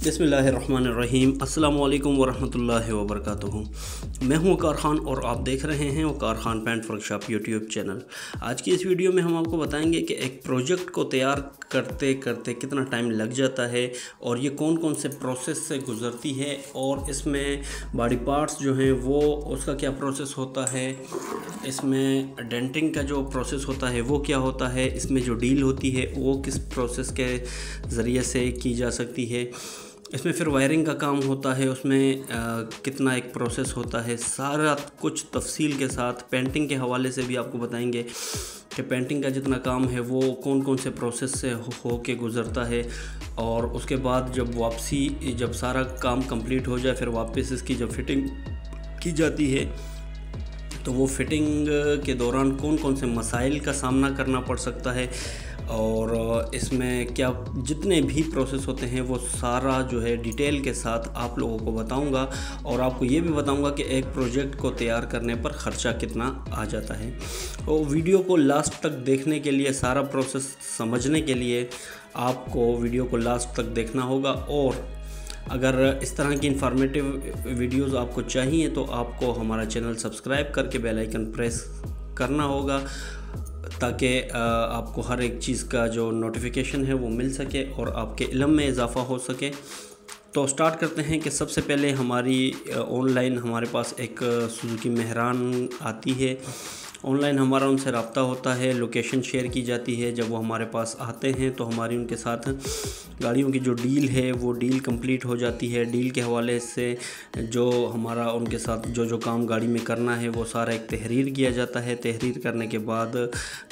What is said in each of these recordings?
बिस्मिल्लाहिर्रहमानिर्रहीम। अस्सलामु अलैकुम वरहमतुल्लाहि वबरकातुहू। मैं हूं वकार ख़ान और आप देख रहे हैं Waqar Khan paint workshop YouTube channel. आज की इस वीडियो में हम आपको बताएंगे कि एक प्रोजेक्ट को तैयार करते करते कितना टाइम लग जाता है और ये कौन कौन से प्रोसेस से गुज़रती है और इसमें बॉडी पार्ट्स जो हैं वो उसका क्या प्रोसेस होता है, इसमें डेंटिंग का जो प्रोसेस होता है वो क्या होता है, इसमें जो डील होती है वो किस प्रोसेस के ज़रिए से की जा सकती है, इसमें फिर वायरिंग का काम होता है, उसमें कितना एक प्रोसेस होता है, सारा कुछ तफसील के साथ पेंटिंग के हवाले से भी आपको बताएंगे कि पेंटिंग का जितना काम है वो कौन कौन से प्रोसेस से हो के गुज़रता है। और उसके बाद जब सारा काम कंप्लीट हो जाए फिर वापस इसकी जब फिटिंग की जाती है तो वो फिटिंग के दौरान कौन कौन से मसाइल का सामना करना पड़ सकता है और इसमें क्या जितने भी प्रोसेस होते हैं वो सारा जो है डिटेल के साथ आप लोगों को बताऊंगा और आपको ये भी बताऊंगा कि एक प्रोजेक्ट को तैयार करने पर ख़र्चा कितना आ जाता है। तो वीडियो को लास्ट तक देखने के लिए, सारा प्रोसेस समझने के लिए आपको वीडियो को लास्ट तक देखना होगा। और अगर इस तरह की इंफॉर्मेटिव वीडियोज़ आपको चाहिए तो आपको हमारा चैनल सब्सक्राइब करके बेल आइकन प्रेस करना होगा ताकि आपको हर एक चीज़ का जो नोटिफिकेशन है वो मिल सके और आपके इल्म में इजाफ़ा हो सके। तो स्टार्ट करते हैं कि सबसे पहले हमारी ऑनलाइन हमारे पास एक सुजुकी मेहरान आती है। ऑनलाइन हमारा उनसे रब्ता होता है, लोकेशन शेयर की जाती है। जब वो हमारे पास आते हैं तो हमारी उनके साथ गाड़ियों की जो डील है वो डील कंप्लीट हो जाती है। डील के हवाले से जो हमारा उनके साथ जो काम गाड़ी में करना है वो सारा एक तहरीर किया जाता है। तहरीर करने के बाद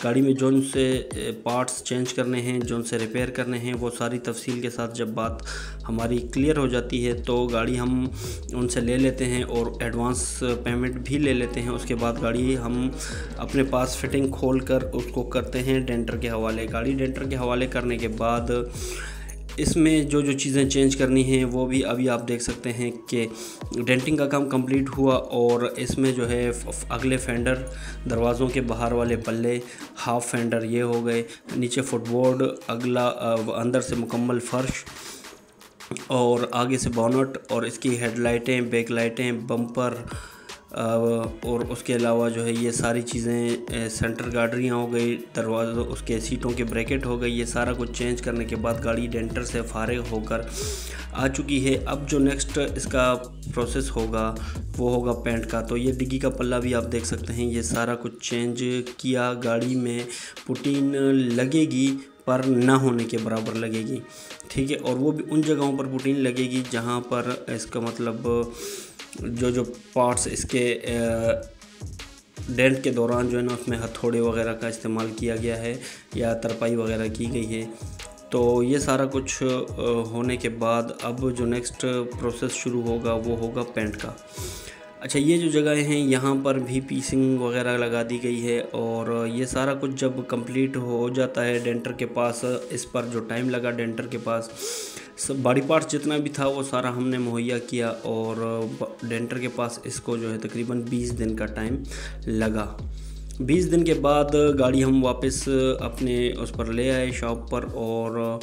गाड़ी में जो से पार्ट्स चेंज करने हैं, जो से रिपेयर करने हैं, वो सारी तफसील के साथ जब बात हमारी क्लियर हो जाती है तो गाड़ी हम उनसे ले लेते हैं और एडवांस पेमेंट भी ले लेते हैं। उसके बाद गाड़ी हम अपने पास फिटिंग खोलकर उसको करते हैं डेंटर के हवाले। गाड़ी डेंटर के हवाले करने के बाद इसमें जो चीज़ें चेंज करनी हैं वो भी अभी आप देख सकते हैं कि डेंटिंग का काम कंप्लीट हुआ और इसमें जो है अगले फेंडर, दरवाज़ों के बाहर वाले पल्ले, हाफ फेंडर ये हो गए, नीचे फुटबोर्ड, अगला अंदर से मुकम्मल फ़र्श और आगे से बोनट और इसकी हेडलाइटें, बैक लाइटें, बम्पर और उसके अलावा जो है ये सारी चीज़ें, सेंटर गार्डरियाँ हो गई, दरवाज़ों उसके सीटों के ब्रैकेट हो गई, ये सारा कुछ चेंज करने के बाद गाड़ी डेंटर से फारिग होकर आ चुकी है। अब जो नेक्स्ट इसका प्रोसेस होगा वो होगा पेंट का। तो ये डिग्गी का पल्ला भी आप देख सकते हैं, ये सारा कुछ चेंज किया। गाड़ी में पुटीन लगेगी पर ना होने के बराबर लगेगी, ठीक है, और वो भी उन जगहों पर पुटीन लगेगी जहाँ पर इसका मतलब जो पार्ट्स इसके डेंट के दौरान जो है ना उसमें हथौड़े वगैरह का इस्तेमाल किया गया है या तरपाई वगैरह की गई है। तो ये सारा कुछ होने के बाद अब जो नेक्स्ट प्रोसेस शुरू होगा वो होगा पेंट का। अच्छा, ये जो जगहें हैं यहाँ पर भी पीसिंग वगैरह लगा दी गई है और ये सारा कुछ जब कंप्लीट हो जाता है डेंटर के पास, इस पर जो टाइम लगा डेंटर के पास, सब बॉडी पार्ट्स जितना भी था वो सारा हमने मुहैया किया और डेंटर के पास इसको जो है तकरीबन 20 दिन का टाइम लगा। 20 दिन के बाद गाड़ी हम वापस अपने उस पर ले आए शॉप पर और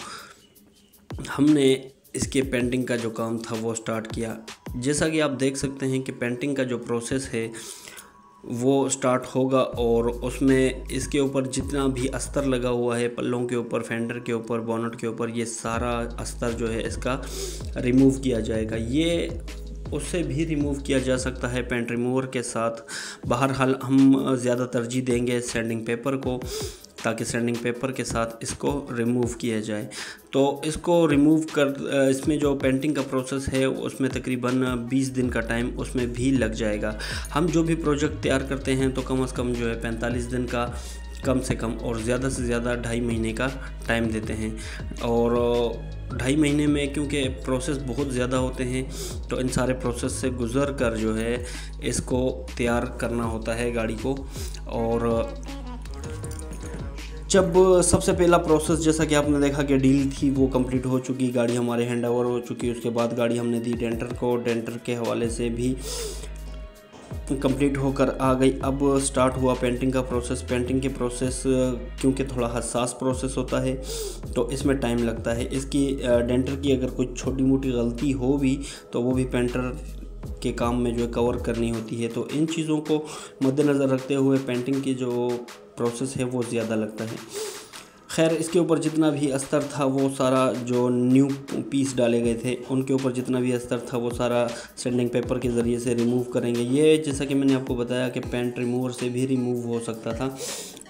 हमने इसके पेंटिंग का जो काम था वो स्टार्ट किया। जैसा कि आप देख सकते हैं कि पेंटिंग का जो प्रोसेस है वो स्टार्ट होगा और उसमें इसके ऊपर जितना भी अस्तर लगा हुआ है, पल्लों के ऊपर, फेंडर के ऊपर, बोनट के ऊपर, ये सारा अस्तर जो है इसका रिमूव किया जाएगा। ये उससे भी रिमूव किया जा सकता है पेंट रिमूवर के साथ। बहरहाल हम ज़्यादा तरजीह देंगे सैंडिंग पेपर को ताकि सैंडिंग पेपर के साथ इसको रिमूव किया जाए। तो इसको रिमूव कर इसमें जो पेंटिंग का प्रोसेस है उसमें तकरीबन 20 दिन का टाइम उसमें भी लग जाएगा। हम जो भी प्रोजेक्ट तैयार करते हैं तो कम से कम जो है 45 दिन का कम से कम और ज़्यादा से ज़्यादा 2.5 महीने का टाइम देते हैं। और 2.5 महीने में क्योंकि प्रोसेस बहुत ज़्यादा होते हैं तो इन सारे प्रोसेस से गुज़र कर जो है इसको तैयार करना होता है गाड़ी को। और जब सबसे पहला प्रोसेस जैसा कि आपने देखा कि डील थी वो कंप्लीट हो चुकी, गाड़ी हमारे हैंड ओवर हो चुकी। उसके बाद गाड़ी हमने दी डेंटर को। डेंटर के हवाले से भी कंप्लीट होकर आ गई। अब स्टार्ट हुआ पेंटिंग का प्रोसेस। पेंटिंग के प्रोसेस क्योंकि थोड़ा हसास प्रोसेस होता है तो इसमें टाइम लगता है। इसकी डेंटर की अगर कोई छोटी मोटी गलती हो भी तो वो भी पेंटर के काम में जो है कवर करनी होती है। तो इन चीज़ों को मद्देनज़र रखते हुए पेंटिंग की जो प्रोसेस है वो ज़्यादा लगता है। खैर, इसके ऊपर जितना भी अस्तर था वो सारा, जो न्यू पीस डाले गए थे उनके ऊपर जितना भी अस्तर था वो सारा सैंडिंग पेपर के ज़रिए से रिमूव करेंगे। ये जैसा कि मैंने आपको बताया कि पेंट रिमूवर से भी रिमूव हो सकता था।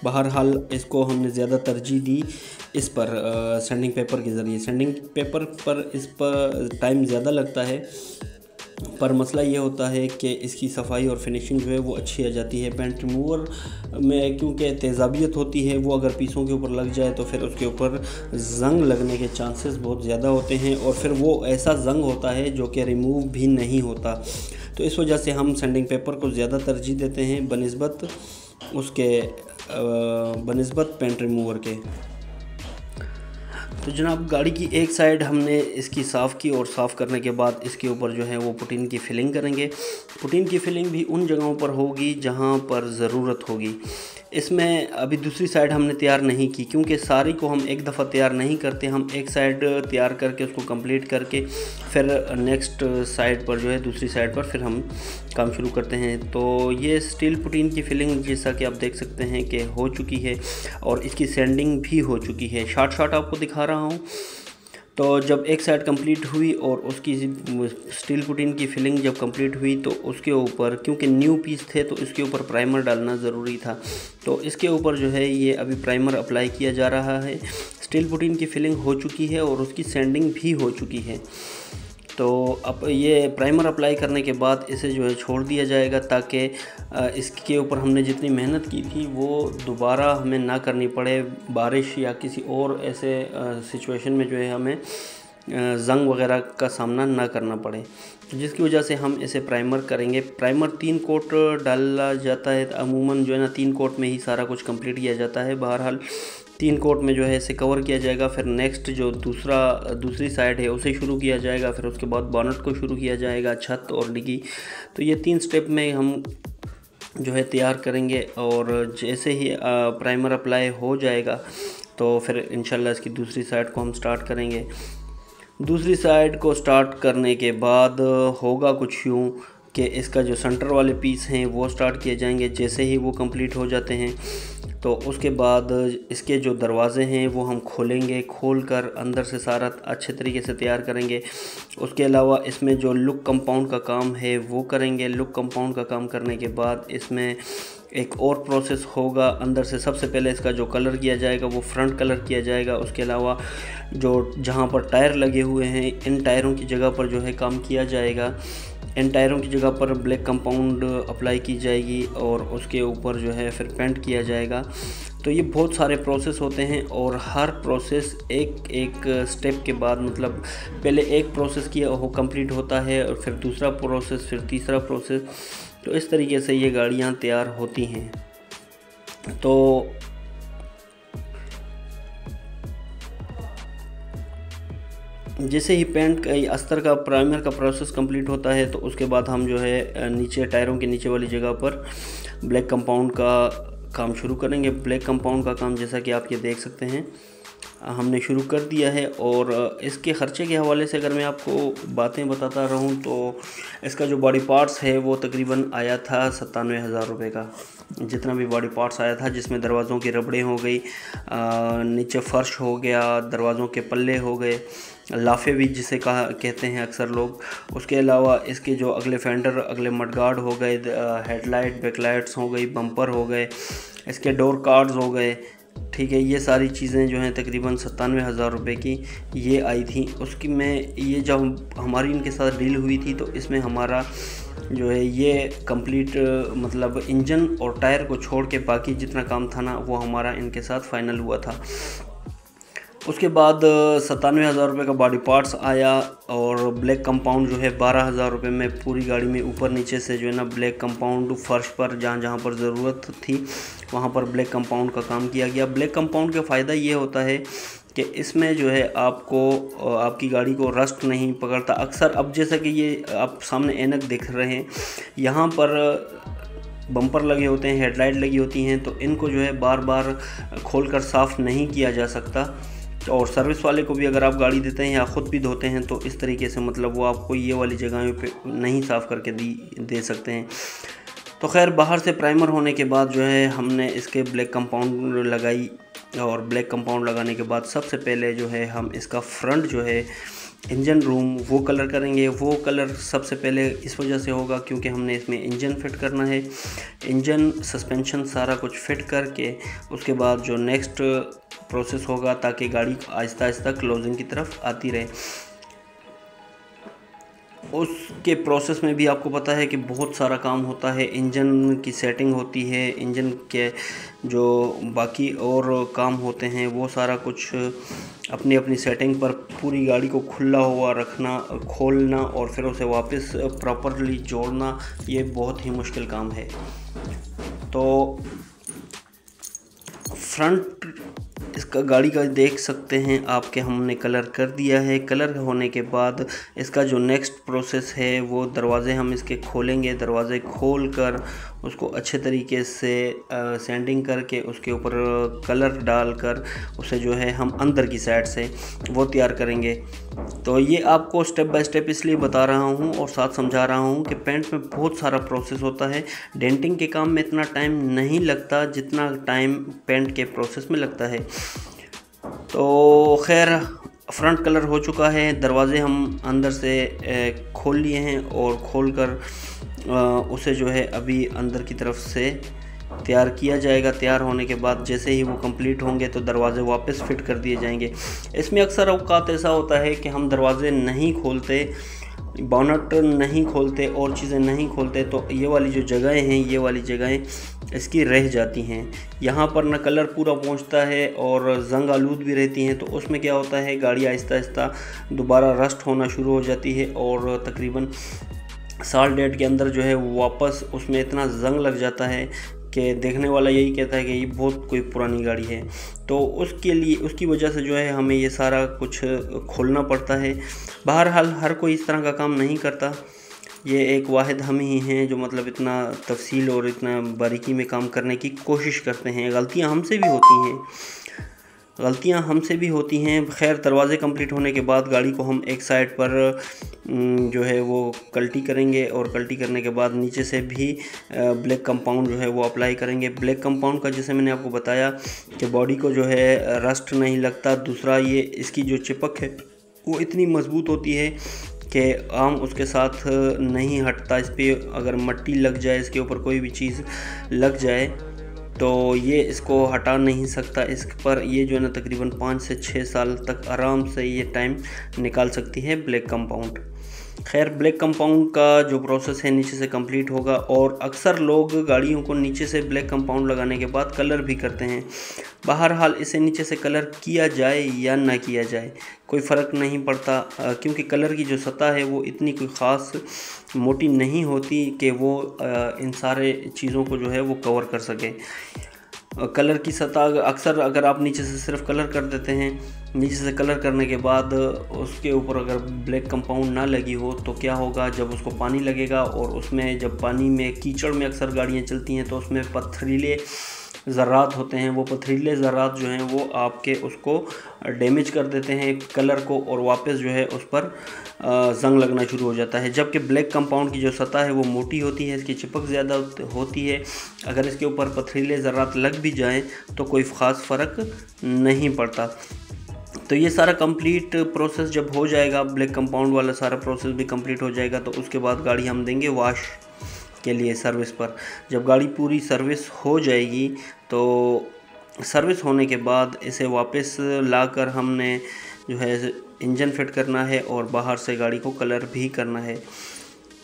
बहरहाल इसको हमने ज़्यादा तरजीह दी इस पर सैंडिंग पेपर के ज़रिए। सैंडिंग पेपर पर इस पर टाइम ज़्यादा लगता है, पर मसला ये होता है कि इसकी सफाई और फिनिशिंग जो है वो अच्छी आ जाती है। पेंट रिमूवर में क्योंकि तेज़ाबियत होती है, वो अगर पीसों के ऊपर लग जाए तो फिर उसके ऊपर ज़ंग लगने के चांसेस बहुत ज़्यादा होते हैं और फिर वो ऐसा ज़ंग होता है जो कि रिमूव भी नहीं होता। तो इस वजह से हम सैंडिंग पेपर को ज़्यादा तरजीह देते हैं बनिस्बत पेंट रिमूवर के। तो जनाब, गाड़ी की एक साइड हमने इसकी साफ़ की और साफ़ करने के बाद इसके ऊपर जो है वो पुटीन की फिलिंग करेंगे। पुटीन की फिलिंग भी उन जगहों पर होगी जहां पर ज़रूरत होगी। इसमें अभी दूसरी साइड हमने तैयार नहीं की क्योंकि सारी को हम एक दफ़ा तैयार नहीं करते। हम एक साइड तैयार करके उसको कंप्लीट करके फिर नेक्स्ट साइड पर जो है दूसरी साइड पर फिर हम काम शुरू करते हैं। तो ये स्टील पुटीन की फिलिंग जैसा कि आप देख सकते हैं कि हो चुकी है और इसकी सैंडिंग भी हो चुकी है। शॉर्ट आपको दिखा रहा हूँ। तो जब एक साइड कंप्लीट हुई और उसकी स्टील पुटीन की फिलिंग जब कंप्लीट हुई तो उसके ऊपर, क्योंकि न्यू पीस थे तो इसके ऊपर प्राइमर डालना ज़रूरी था। तो इसके ऊपर जो है ये अभी प्राइमर अप्लाई किया जा रहा है। स्टील पुटीन की फिलिंग हो चुकी है और उसकी सैंडिंग भी हो चुकी है। तो अब ये प्राइमर अप्लाई करने के बाद इसे जो है छोड़ दिया जाएगा ताकि इसके ऊपर हमने जितनी मेहनत की थी वो दोबारा हमें ना करनी पड़े। बारिश या किसी और ऐसे सिचुएशन में जो है हमें ज़ंग वगैरह का सामना ना करना पड़े, जिसकी वजह से हम इसे प्राइमर करेंगे। प्राइमर 3 कोट डाला जाता है अमूमन, जो है ना 3 कोट में ही सारा कुछ कंप्लीट किया जाता है। बहरहाल 3 कोट में जो है इसे कवर किया जाएगा। फिर नेक्स्ट जो दूसरी साइड है उसे शुरू किया जाएगा। फिर उसके बाद बोनट को शुरू किया जाएगा, छत और डिग्गी। तो ये 3 स्टेप में हम जो है तैयार करेंगे और जैसे ही प्राइमर अप्लाई हो जाएगा तो फिर इंशाल्लाह इसकी दूसरी साइड को हम स्टार्ट करेंगे। दूसरी साइड को स्टार्ट करने के बाद होगा कुछ यूँ कि इसका जो सेंटर वाले पीस हैं वो स्टार्ट किए जाएंगे। जैसे ही वो कंप्लीट हो जाते हैं तो उसके बाद इसके जो दरवाज़े हैं वो हम खोलेंगे, खोलकर अंदर से सारा अच्छे तरीके से तैयार करेंगे। उसके अलावा इसमें जो लुक कंपाउंड का काम है वो करेंगे। लुक कंपाउंड का काम करने के बाद इसमें एक और प्रोसेस होगा। अंदर से सबसे पहले इसका जो कलर किया जाएगा वो फ्रंट कलर किया जाएगा। उसके अलावा जो जहाँ पर टायर लगे हुए हैं इन टायरों की जगह पर जो है काम किया जाएगा। इन टायरों की जगह पर ब्लैक कंपाउंड अप्लाई की जाएगी और उसके ऊपर जो है फिर पेंट किया जाएगा। तो ये बहुत सारे प्रोसेस होते हैं और हर प्रोसेस एक एक स्टेप के बाद, मतलब पहले एक प्रोसेस किया वो कंप्लीट होता है और फिर दूसरा प्रोसेस, फिर तीसरा प्रोसेस। तो इस तरीके से ये गाड़ियाँ तैयार होती हैं। तो जैसे ही पेंट का अस्तर का प्राइमर का प्रोसेस कंप्लीट होता है तो उसके बाद हम जो है नीचे टायरों के नीचे वाली जगह पर ब्लैक कंपाउंड का काम शुरू करेंगे। ब्लैक कंपाउंड का काम जैसा कि आप ये देख सकते हैं हमने शुरू कर दिया है। और इसके ख़र्चे के हवाले से अगर मैं आपको बातें बताता रहूं तो इसका जो बॉडी पार्ट्स है वो तकरीबन आया था 97,000 रुपये का। जितना भी बॉडी पार्ट्स आया था, जिसमें दरवाज़ों की रबड़ें हो गई, नीचे फ़र्श हो गया, दरवाज़ों के पल्ले हो गए, लाफे भी जिसे कहते हैं अक्सर लोग। उसके अलावा इसके जो अगले फेंडर, अगले मडगार्ड हो गए, हेडलाइट, बैकलाइट्स हो गई, बम्पर हो गए, इसके डोर कार्ड्स हो गए। ठीक है, ये सारी चीज़ें जो हैं तकरीबन 97,000 रुपये की ये आई थी। उसकी में ये जब हमारी इनके साथ डील हुई थी तो इसमें हमारा जो है ये कंप्लीट, मतलब इंजन और टायर को छोड़ के बाकी जितना काम था ना वो हमारा इनके साथ फाइनल हुआ था। उसके बाद 97,000 रुपये का बॉडी पार्ट्स आया और ब्लैक कंपाउंड जो है 12,000 रुपये में पूरी गाड़ी में ऊपर नीचे से जो है ना ब्लैक कंपाउंड फर्श पर जहाँ जहाँ पर ज़रूरत थी वहाँ पर ब्लैक कंपाउंड का काम किया गया। ब्लैक कंपाउंड का फ़ायदा ये होता है कि इसमें जो है आपको आपकी गाड़ी को रस्ट नहीं पकड़ता अक्सर। अब जैसा कि ये आप सामने ऐनक देख रहे हैं, यहाँ पर बम्पर लगे होते हैं, हेडलाइट लगी होती हैं, तो इनको जो है बार बार खोलकर साफ़ नहीं किया जा सकता। और सर्विस वाले को भी अगर आप गाड़ी देते हैं या ख़ुद भी धोते हैं तो इस तरीके से मतलब वो आपको ये वाली जगहों पे नहीं साफ़ करके दे सकते हैं। तो खैर, बाहर से प्राइमर होने के बाद जो है हमने इसके ब्लैक कंपाउंड लगाई, और ब्लैक कंपाउंड लगाने के बाद सबसे पहले जो है हम इसका फ्रंट जो है इंजन रूम वो कलर करेंगे। वो कलर सबसे पहले इस वजह से होगा क्योंकि हमने इसमें इंजन फिट करना है। इंजन, सस्पेंशन सारा कुछ फिट करके उसके बाद जो नेक्स्ट प्रोसेस होगा ताकि गाड़ी आहिस्ता आहिस्ता क्लोजिंग की तरफ आती रहे। उसके प्रोसेस में भी आपको पता है कि बहुत सारा काम होता है। इंजन की सेटिंग होती है, इंजन के जो बाकी और काम होते हैं वो सारा कुछ अपनी अपनी सेटिंग पर पूरी गाड़ी को खुला हुआ रखना, खोलना और फिर उसे वापस प्रॉपरली जोड़ना, ये बहुत ही मुश्किल काम है। तो फ्रंट इसका गाड़ी का देख सकते हैं आप कि हमने कलर कर दिया है। कलर होने के बाद इसका जो नेक्स्ट प्रोसेस है वो दरवाज़े हम इसके खोलेंगे। दरवाज़े खोलकर उसको अच्छे तरीके से सैंडिंग करके उसके ऊपर कलर डालकर उसे जो है हम अंदर की साइड से वो तैयार करेंगे। तो ये आपको स्टेप बाय स्टेप इसलिए बता रहा हूँ और साथ समझा रहा हूँ कि पेंट में बहुत सारा प्रोसेस होता है। डेंटिंग के काम में इतना टाइम नहीं लगता जितना टाइम पेंट के प्रोसेस में लगता है। तो खैर, फ्रंट कलर हो चुका है, दरवाज़े हम अंदर से खोल लिए हैं और खोलकर उसे जो है अभी अंदर की तरफ से तैयार किया जाएगा। तैयार होने के बाद जैसे ही वो कंप्लीट होंगे तो दरवाज़े वापस फिट कर दिए जाएंगे। इसमें अक्सर औकात ऐसा होता है कि हम दरवाज़े नहीं खोलते, बोनट नहीं खोलते और चीज़ें नहीं खोलते, तो ये वाली जो जगहें हैं, ये वाली जगहें इसकी रह जाती हैं। यहाँ पर न कलर पूरा पहुँचता है और जंग आलूद भी रहती हैं। तो उसमें क्या होता है, गाड़ी आहिस्ता आहिस्ता दोबारा रस्ट होना शुरू हो जाती है और तकरीबन साल डेढ़ के अंदर जो है वापस उसमें इतना जंग लग जाता है कि देखने वाला यही कहता है कि ये बहुत कोई पुरानी गाड़ी है। तो उसके लिए, उसकी वजह से जो है हमें ये सारा कुछ खोलना पड़ता है। बहरहाल हर कोई इस तरह का काम नहीं करता, ये एक वाहिद हम ही हैं जो मतलब इतना तफसील और इतना बारीकी में काम करने की कोशिश करते हैं। गलतियां हमसे भी होती हैं। खैर, दरवाज़े कंप्लीट होने के बाद गाड़ी को हम एक साइड पर जो है वो कल्टी करेंगे और कल्टी करने के बाद नीचे से भी ब्लैक कंपाउंड जो है वो अप्लाई करेंगे। ब्लैक कंपाउंड का जैसे मैंने आपको बताया कि बॉडी को जो है रस्ट नहीं लगता। दूसरा, ये इसकी जो चिपक है वो इतनी मज़बूत होती है कि आम उसके साथ नहीं हटता। इस पर अगर मिट्टी लग जाए, इसके ऊपर कोई भी चीज़ लग जाए तो ये इसको हटा नहीं सकता। इस पर ये जो है ना तकरीबन 5 से 6 साल तक आराम से ये टाइम निकाल सकती है ब्लैक कंपाउंड। खैर, ब्लैक कंपाउंड का जो प्रोसेस है नीचे से कंप्लीट होगा और अक्सर लोग गाड़ियों को नीचे से ब्लैक कंपाउंड लगाने के बाद कलर भी करते हैं। बहरहाल इसे नीचे से कलर किया जाए या ना किया जाए कोई फ़र्क नहीं पड़ता, क्योंकि कलर की जो सतह है वो इतनी कोई ख़ास मोटी नहीं होती कि वो इन सारे चीज़ों को जो है वो कवर कर सके। कलर की सतह अक्सर अगर आप नीचे से सिर्फ कलर कर देते हैं, नीचे से कलर करने के बाद उसके ऊपर अगर ब्लैक कंपाउंड ना लगी हो तो क्या होगा, जब उसको पानी लगेगा और उसमें जब पानी में कीचड़ में अक्सर गाड़ियाँ चलती हैं तो उसमें पथरीले ज़रात होते हैं। वो पथरीले ज़रात जो हैं वो आपके उसको डैमेज कर देते हैं कलर को और वापस जो है उस पर जंग लगना शुरू हो जाता है। जबकि ब्लैक कंपाउंड की जो सतह है वो मोटी होती है, इसकी चिपक ज़्यादा होती है। अगर इसके ऊपर पथरीले ज़रात लग भी जाएं तो कोई ख़ास फ़र्क नहीं पड़ता। तो ये सारा कंप्लीट प्रोसेस जब हो जाएगा, ब्लैक कंपाउंड वाला सारा प्रोसेस भी कंप्लीट हो जाएगा, तो उसके बाद गाड़ी हम देंगे वॉश के लिए सर्विस पर। जब गाड़ी पूरी सर्विस हो जाएगी तो सर्विस होने के बाद इसे वापस लाकर हमने जो है इंजन फिट करना है और बाहर से गाड़ी को कलर भी करना है।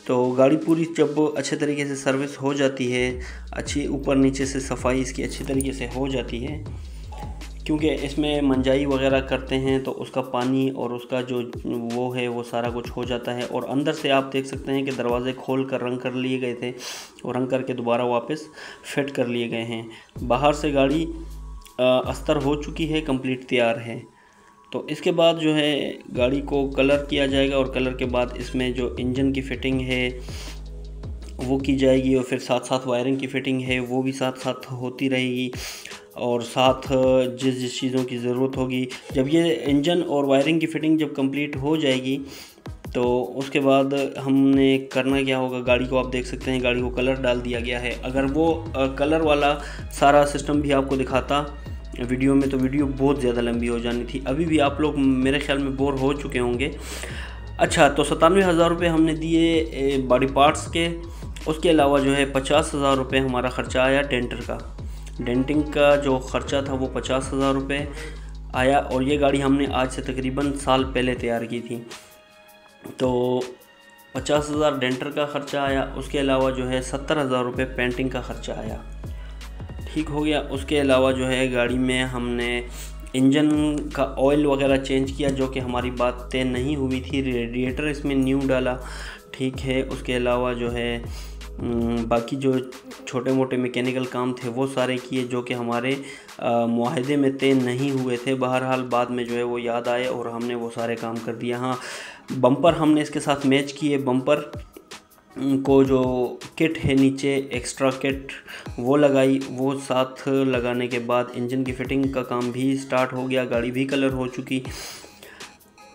तो गाड़ी पूरी जब अच्छे तरीके से सर्विस हो जाती है, अच्छी ऊपर नीचे से सफाई इसकी अच्छी तरीके से हो जाती है, क्योंकि इसमें मंजाई वगैरह करते हैं तो उसका पानी और उसका जो वो है वो सारा कुछ हो जाता है। और अंदर से आप देख सकते हैं कि दरवाज़े खोल कर रंग कर लिए गए थे और रंग करके दोबारा वापस फिट कर लिए गए हैं। बाहर से गाड़ी अस्तर हो चुकी है, कंप्लीट तैयार है। तो इसके बाद जो है गाड़ी को कलर किया जाएगा और कलर के बाद इसमें जो इंजन की फ़िटिंग है वो की जाएगी और फिर साथ साथ वायरिंग की फ़िटिंग है वो भी साथ साथ होती रहेगी। और साथ जिस जिस चीज़ों की ज़रूरत होगी, जब ये इंजन और वायरिंग की फ़िटिंग जब कंप्लीट हो जाएगी तो उसके बाद हमने करना क्या होगा, गाड़ी को आप देख सकते हैं गाड़ी को कलर डाल दिया गया है। अगर वो कलर वाला सारा सिस्टम भी आपको दिखाता वीडियो में तो वीडियो बहुत ज़्यादा लंबी हो जानी थी। अभी भी आप लोग मेरे ख्याल में बोर हो चुके होंगे। अच्छा, तो 97,000 रुपये हमने दिए बॉडी पार्ट्स के। उसके अलावा जो है 50,000 रुपये हमारा ख़र्चा आया डेंटर का। डेंटिंग का जो ख़र्चा था वो 50,000 रुपये आया और ये गाड़ी हमने आज से तकरीबन साल पहले तैयार की थी। तो 50,000 डेंटर का ख़र्चा आया। उसके अलावा जो है 70,000 रुपये पेंटिंग का ख़र्चा आया। ठीक हो गया। उसके अलावा जो है गाड़ी में हमने इंजन का ऑयल वगैरह चेंज किया जो कि हमारी बात तय नहीं हुई थी। रेडिएटर इसमें न्यू डाला, ठीक है। उसके अलावा जो है बाकी जो छोटे मोटे मैकेनिकल काम थे वो सारे किए जो कि हमारे मुआहदे में तय नहीं हुए थे। बहरहाल बाद में जो है वो याद आए और हमने वो सारे काम कर दिया। हाँ, बम्पर हमने इसके साथ मैच किए। बम्पर को जो किट है नीचे एक्स्ट्रा किट वो लगाई। वो साथ लगाने के बाद इंजन की फ़िटिंग का काम भी स्टार्ट हो गया, गाड़ी भी कलर हो चुकी।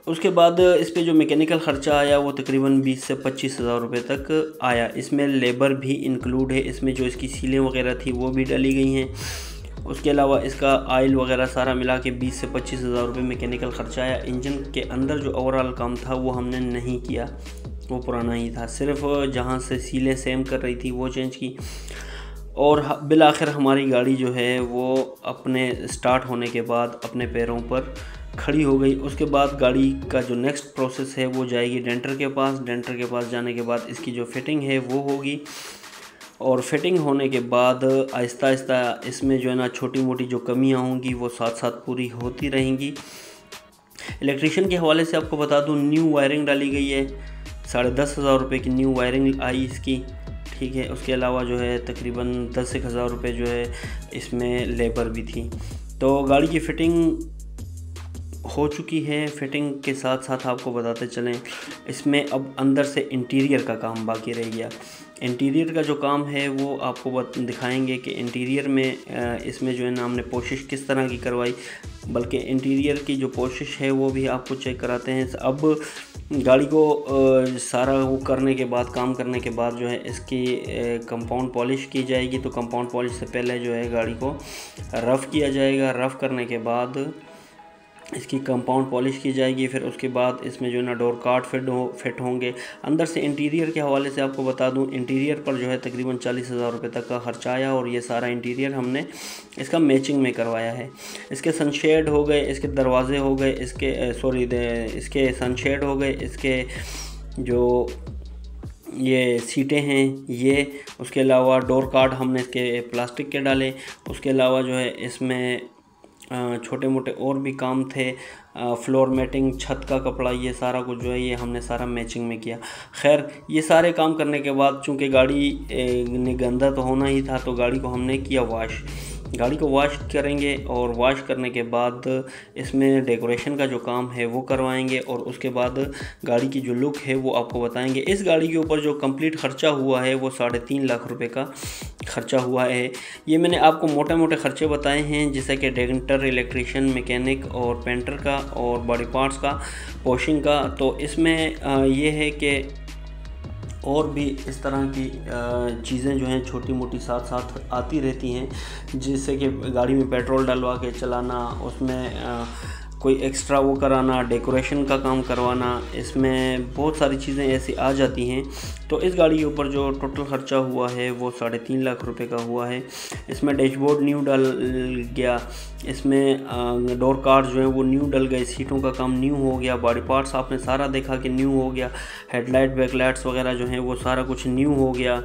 उसके बाद इस पे जो मैकेनिकल ख़र्चा आया वो तकरीबन 20 से 25,000 रुपये तक आया। इसमें लेबर भी इंक्लूड है, इसमें जो इसकी सीलें वगैरह थी वो भी डाली गई हैं। उसके अलावा इसका आयल वगैरह सारा मिला के 20 से 25,000 रुपये मैकेनिकल ख़र्चा आया। इंजन के अंदर जो ओवरऑल काम था वो हमने नहीं किया, वो पुराना ही था। सिर्फ जहाँ से सीलें सेम कर रही थी वो चेंज की। और बिल आखिर हमारी गाड़ी जो है वो अपने स्टार्ट होने के बाद अपने पैरों पर खड़ी हो गई। उसके बाद गाड़ी का जो नेक्स्ट प्रोसेस है वो जाएगी डेंटर के पास। डेंटर के पास जाने के बाद इसकी जो फ़िटिंग है वो होगी और फिटिंग होने के बाद आहिस्ता आहिस्ता इसमें जो है ना छोटी मोटी जो कमियां होंगी वो साथ साथ पूरी होती रहेंगी। इलेक्ट्रिशियन के हवाले से आपको बता दूं, न्यू वायरिंग डाली गई है। 10,500 रुपये की न्यू वायरिंग आई इसकी, ठीक है। उसके अलावा जो है तकरीबन 10,000 रुपये जो है इसमें लेबर भी थी। तो गाड़ी की फ़िटिंग हो चुकी है। फ़िटिंग के साथ साथ आपको बताते चलें इसमें अब अंदर से इंटीरियर का काम बाकी रह गया। इंटीरियर का जो काम है वो आपको दिखाएंगे कि इंटीरियर में इसमें जो है ना हमने कोशिश किस तरह की करवाई, बल्कि इंटीरियर की जो कोशिश है वो भी आपको चेक कराते हैं। अब गाड़ी को सारा वो करने के बाद, काम करने के बाद जो है इसकी कंपाउंड पॉलिश की जाएगी। तो कंपाउंड पॉलिश से पहले जो है गाड़ी को रफ़ किया जाएगा। रफ़ करने के बाद इसकी कंपाउंड पॉलिश की जाएगी। फिर उसके बाद इसमें जो है ना डोर कार्ड फिट होंगे। अंदर से इंटीरियर के हवाले से आपको बता दूं, इंटीरियर पर जो है तकरीबन 40,000 रुपये तक का ख़र्चा आया और ये सारा इंटीरियर हमने इसका मैचिंग में करवाया है। इसके सनशेड हो गए, इसके दरवाजे हो गए, इसके सनशेड हो गए, इसके जो ये सीटें हैं ये, उसके अलावा डोर कार्ड हमने इसके प्लास्टिक के डाले। उसके अलावा जो है इसमें छोटे मोटे और भी काम थे, फ्लोर मैटिंग, छत का कपड़ा, ये सारा कुछ जो है ये हमने सारा मैचिंग में किया। खैर, ये सारे काम करने के बाद चूँकि गाड़ी ने गंदा तो होना ही था तो गाड़ी को हमने किया वॉश। गाड़ी को वॉश करेंगे और वॉश करने के बाद इसमें डेकोरेशन का जो काम है वो करवाएंगे और उसके बाद गाड़ी की जो लुक है वो आपको बताएंगे। इस गाड़ी के ऊपर जो कंप्लीट ख़र्चा हुआ है वो 3.5 लाख रुपए का ख़र्चा हुआ है। ये मैंने आपको मोटे मोटे ख़र्चे बताए हैं, जैसे कि डेंटर, इलेक्ट्रिशियन, मैकेनिक और पेंटर का और बॉडी पार्ट्स का, वॉशिंग का। तो इसमें ये है कि और भी इस तरह की चीज़ें जो हैं छोटी मोटी साथ साथ आती रहती हैं, जिससे कि गाड़ी में पेट्रोल डलवा के चलाना, उसमें कोई एक्स्ट्रा वो कराना, डेकोरेशन का काम करवाना, इसमें बहुत सारी चीज़ें ऐसी आ जाती हैं। तो इस गाड़ी के ऊपर जो टोटल ख़र्चा हुआ है वो 3.5 लाख रुपए का हुआ है। इसमें डैशबोर्ड न्यू डल गया, इसमें डोर कार्ड जो है वो न्यू डल गए, सीटों का काम न्यू हो गया, बॉडी पार्ट्स आपने सारा देखा कि न्यू हो गया, हेडलाइट बैकलाइट्स वगैरह जो हैं वो सारा कुछ न्यू हो गया।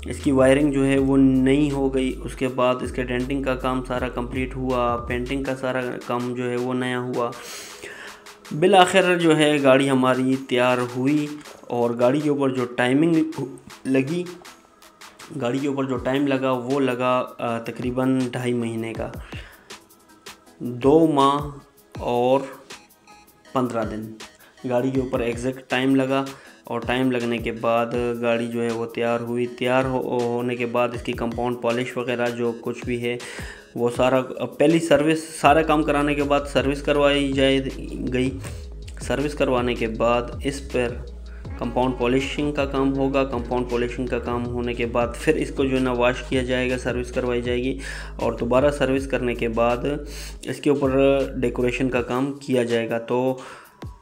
इसकी वायरिंग जो है वो नई हो गई। उसके बाद इसके डेंटिंग का काम सारा कंप्लीट हुआ, पेंटिंग का सारा काम जो है वो नया हुआ। बिल आखिर जो है गाड़ी हमारी तैयार हुई और गाड़ी के ऊपर जो टाइमिंग लगी, गाड़ी के ऊपर जो टाइम लगा वो लगा तकरीबन 2.5 महीने का। 2 माह और 15 दिन गाड़ी के ऊपर एग्जैक्ट टाइम लगा। और टाइम लगने के बाद गाड़ी जो है वो तैयार हुई। तैयार होने के बाद इसकी कंपाउंड पॉलिश वगैरह जो कुछ भी है वो सारा, पहली सर्विस, सारा काम कराने के बाद सर्विस करवाई गई। सर्विस करवाने के बाद इस पर कंपाउंड पॉलिशिंग का काम होगा। कंपाउंड पॉलिशिंग का काम होने के बाद फिर इसको जो है ना वॉश किया जाएगा, सर्विस करवाई जाएगी। और दोबारा सर्विस करने के बाद इसके ऊपर डेकोरेशन का काम किया जाएगा। तो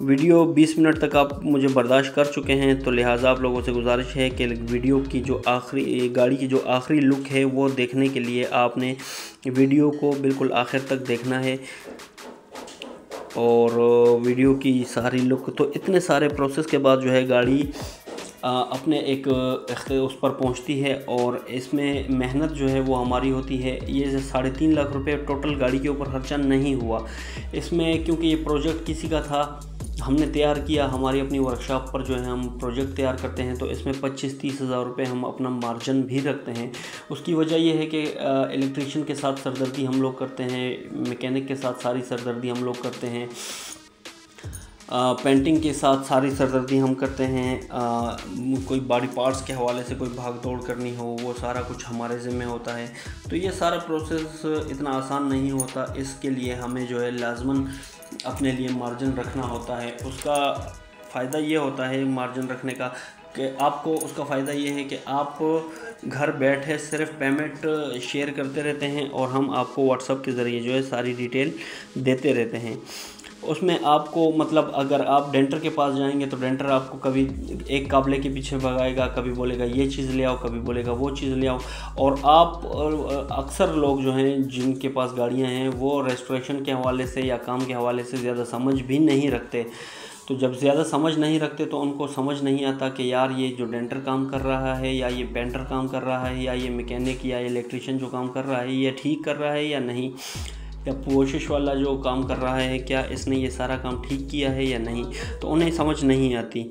वीडियो 20 मिनट तक आप मुझे बर्दाश्त कर चुके हैं, तो लिहाजा आप लोगों से गुजारिश है कि वीडियो की जो आखिरी, गाड़ी की जो आखिरी लुक है वो देखने के लिए आपने वीडियो को बिल्कुल आखिर तक देखना है। और वीडियो की सारी लुक, तो इतने सारे प्रोसेस के बाद जो है गाड़ी अपने एक उस पर पहुंचती है। और इसमें मेहनत जो है वो हमारी होती है। ये 3.5 लाख रुपए टोटल गाड़ी के ऊपर खर्चा नहीं हुआ इसमें, क्योंकि ये प्रोजेक्ट किसी का था, हमने तैयार किया। हमारी अपनी वर्कशॉप पर जो है हम प्रोजेक्ट तैयार करते हैं, तो इसमें 25-30 हज़ार रुपये हम अपना मार्जिन भी रखते हैं। उसकी वजह यह है कि इलेक्ट्रीशियन के साथ सरदर्दी हम लोग करते हैं, मैकेनिक के साथ सारी सरदर्दी हम लोग करते हैं, पेंटिंग के साथ सारी सरदर्दी हम करते हैं। कोई बॉडी पार्ट्स के हवाले से कोई भाग दौड़ करनी हो, वो सारा कुछ हमारे ज़िम्मे होता है। तो ये सारा प्रोसेस इतना आसान नहीं होता। इसके लिए हमें जो है लाजमन अपने लिए मार्जिन रखना होता है। उसका फ़ायदा ये होता है मार्जिन रखने का कि आपको, उसका फ़ायदा ये है कि आप घर बैठे सिर्फ पेमेंट शेयर करते रहते हैं और हम आपको व्हाट्सएप के ज़रिए जो है सारी डिटेल देते रहते हैं। उसमें आपको, मतलब अगर आप डेंटर के पास जाएंगे तो डेंटर आपको कभी एक काबले के पीछे भगाएगा, कभी बोलेगा ये चीज़ ले आओ, कभी बोलेगा वो चीज़ ले आओ। और आप अक्सर लोग जो हैं जिनके पास गाड़ियां हैं वो रेस्टोरेशन के हवाले से या काम के हवाले से ज़्यादा समझ भी नहीं रखते। तो जब ज़्यादा समझ नहीं रखते तो उनको समझ नहीं आता कि यार ये जो डेंटर काम कर रहा है या ये पेंटर काम कर रहा है या ये मैकेनिक या इलेक्ट्रीशियन जो काम कर रहा है ये ठीक कर रहा है या नहीं, या पोशिश वाला जो काम कर रहा है क्या इसने ये सारा काम ठीक किया है या नहीं। तो उन्हें समझ नहीं आती।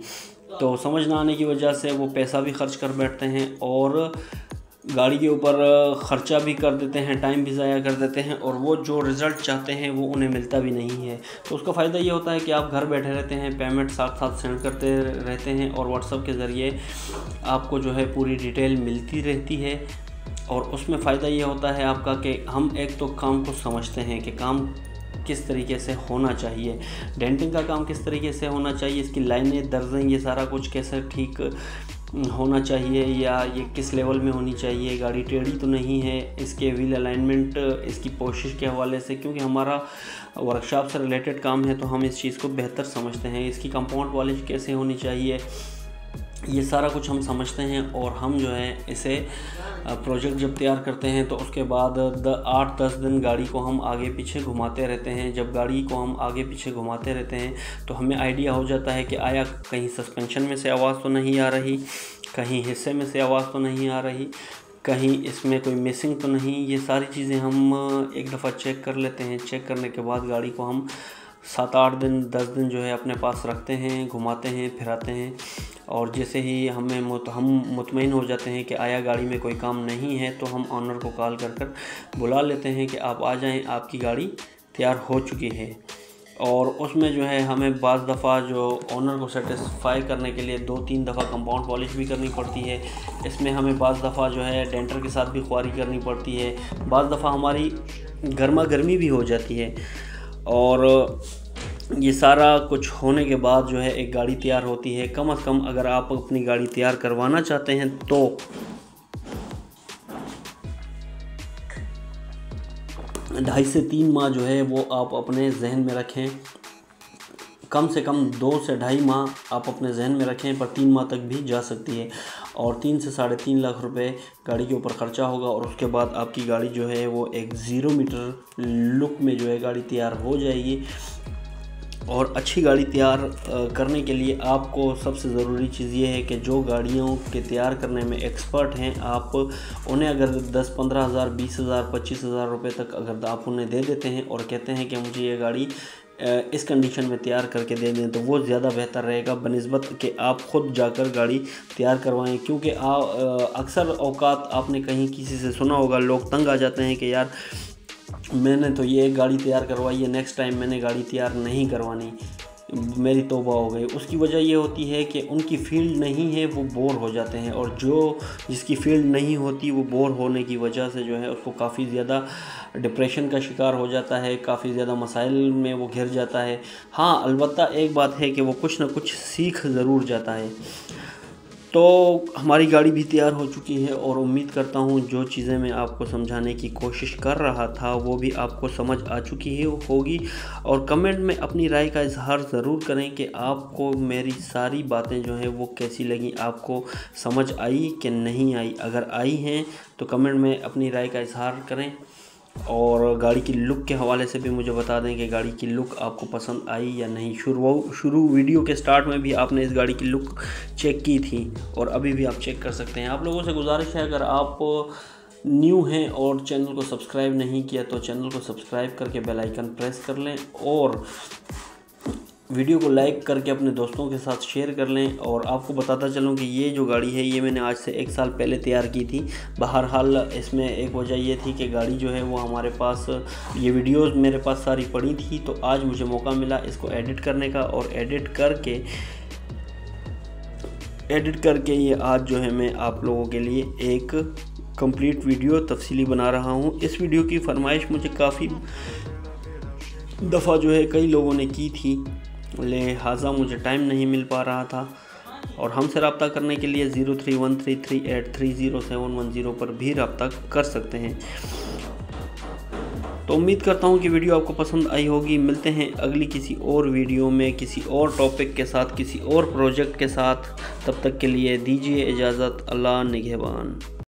तो समझ ना आने की वजह से वो पैसा भी खर्च कर बैठते हैं और गाड़ी के ऊपर ख़र्चा भी कर देते हैं, टाइम भी ज़ाया कर देते हैं, और वो जो रिज़ल्ट चाहते हैं वो उन्हें मिलता भी नहीं है। तो उसका फ़ायदा ये होता है कि आप घर बैठे रहते हैं, पेमेंट साथ साथ सेंड करते रहते हैं और व्हाट्सएप के ज़रिए आपको जो है पूरी डिटेल मिलती रहती है। और उसमें फ़ायदा ये होता है आपका कि हम एक तो काम को समझते हैं कि काम किस तरीके से होना चाहिए, डेंटिंग का काम किस तरीके से होना चाहिए, इसकी लाइनें, दर्जें, ये सारा कुछ कैसे ठीक होना चाहिए या ये किस लेवल में होनी चाहिए, गाड़ी टेढ़ी तो नहीं है, इसके व्हील अलाइनमेंट, इसकी पोशिश के हवाले से, क्योंकि हमारा वर्कशॉप से रिलेटेड काम है तो हम इस चीज़ को बेहतर समझते हैं। इसकी कंपाउंड पॉलिश कैसे होनी चाहिए, ये सारा कुछ हम समझते हैं। और हम जो है इसे प्रोजेक्ट जब तैयार करते हैं तो उसके बाद 8-10 दिन गाड़ी को हम आगे पीछे घुमाते रहते हैं। जब गाड़ी को हम आगे पीछे घुमाते रहते हैं तो हमें आइडिया हो जाता है कि आया कहीं सस्पेंशन में से आवाज़ तो नहीं आ रही, कहीं हिस्से में से आवाज़ तो नहीं आ रही, कहीं इसमें कोई मिसिंग तो नहीं। ये सारी चीज़ें हम एक दफ़ा चेक कर लेते हैं। चेक करने के बाद गाड़ी को हम 7-8 दिन 10 दिन जो है अपने पास रखते हैं, घुमाते हैं, फिराते हैं। और जैसे ही हम मुतमईन हो जाते हैं कि आया गाड़ी में कोई काम नहीं है तो हम ऑनर को कॉल कर बुला लेते हैं कि आप आ जाएं, आपकी गाड़ी तैयार हो चुकी है। और उसमें जो है हमें बाज़ दफ़ा जो ऑनर को सेटिस्फाई करने के लिए 2-3 दफ़ा कंपाउंड पॉलिश भी करनी पड़ती है। इसमें हमें बाज़ दफ़ा जो है डेंटर के साथ भी ख्वारी करनी पड़ती है। बाज़ दफ़ा हमारी गर्मा गर्मी भी हो जाती है। और ये सारा कुछ होने के बाद जो है एक गाड़ी तैयार होती है। कम से कम अगर आप अपनी गाड़ी तैयार करवाना चाहते हैं तो 2.5 से 3 माह जो है वो आप अपने जहन में रखें। कम से कम 2 से 2.5 माह आप अपने जहन में रखें, पर 3 माह तक भी जा सकती है। और 3 से 3.5 लाख रुपए गाड़ी के ऊपर ख़र्चा होगा। और उसके बाद आपकी गाड़ी जो है वो एक 0 मीटर लुक में जो है गाड़ी तैयार हो जाएगी। और अच्छी गाड़ी तैयार करने के लिए आपको सबसे ज़रूरी चीज़ ये है कि जो गाड़ियों के तैयार करने में एक्सपर्ट हैं, आप उन्हें अगर 10-15 हज़ार, 20 हज़ार, 25 हज़ार रुपये तक अगर आप उन्हें दे देते हैं और कहते हैं कि मुझे ये गाड़ी इस कंडीशन में तैयार करके दे दें, तो वो ज़्यादा बेहतर रहेगा बनिस्बत कि आप ख़ुद जाकर गाड़ी तैयार करवाएं। क्योंकि अक्सर औकात आपने कहीं किसी से सुना होगा, लोग तंग आ जाते हैं कि यार मैंने तो ये गाड़ी तैयार करवाई है, नेक्स्ट टाइम मैंने गाड़ी तैयार नहीं करवानी। मेरी तौबा हो गई। उसकी वजह ये होती है कि उनकी फील्ड नहीं है, वो बोर हो जाते हैं, और जिसकी फील्ड नहीं होती वो बोर होने की वजह से जो है उसको काफ़ी ज़्यादा डिप्रेशन का शिकार हो जाता है, काफ़ी ज़्यादा मसाइल में वो घिर जाता है। हाँ, अलबत्ता एक बात है कि वो कुछ ना कुछ सीख ज़रूर जाता है। तो हमारी गाड़ी भी तैयार हो चुकी है और उम्मीद करता हूँ जो चीज़ें मैं आपको समझाने की कोशिश कर रहा था वो भी आपको समझ आ चुकी है होगी। और कमेंट में अपनी राय का इजहार ज़रूर करें कि आपको मेरी सारी बातें जो हैं वो कैसी लगी, आपको समझ आई कि नहीं आई। अगर आई हैं तो कमेंट में अपनी राय का इजहार करें, और गाड़ी की लुक के हवाले से भी मुझे बता दें कि गाड़ी की लुक आपको पसंद आई या नहीं। शुरू वीडियो के स्टार्ट में भी आपने इस गाड़ी की लुक चेक की थी और अभी भी आप चेक कर सकते हैं। आप लोगों से गुजारिश है, अगर आप न्यू हैं और चैनल को सब्सक्राइब नहीं किया तो चैनल को सब्सक्राइब करके बेल आइकन प्रेस कर लें, और वीडियो को लाइक करके अपने दोस्तों के साथ शेयर कर लें। और आपको बताता चलूं कि ये जो गाड़ी है ये मैंने आज से 1 साल पहले तैयार की थी। बहरहाल इसमें एक वजह ये थी कि गाड़ी जो है वो हमारे पास, ये वीडियोस मेरे पास सारी पड़ी थी, तो आज मुझे मौका मिला इसको एडिट करने का, और एडिट करके ये आज जो है मैं आप लोगों के लिए एक कंप्लीट वीडियो तफसीली बना रहा हूँ। इस वीडियो की फरमाइश मुझे काफ़ी दफ़ा जो है कई लोगों ने की थी, लिहाजा मुझे टाइम नहीं मिल पा रहा था। और हमसे रब्ता करने के लिए 031338307110 पर भी रब्ता कर सकते हैं। तो उम्मीद करता हूँ कि वीडियो आपको पसंद आई होगी। मिलते हैं अगली किसी और वीडियो में, किसी और टॉपिक के साथ, किसी और प्रोजेक्ट के साथ। तब तक के लिए दीजिए इजाज़त। अल्लाह निगहबान।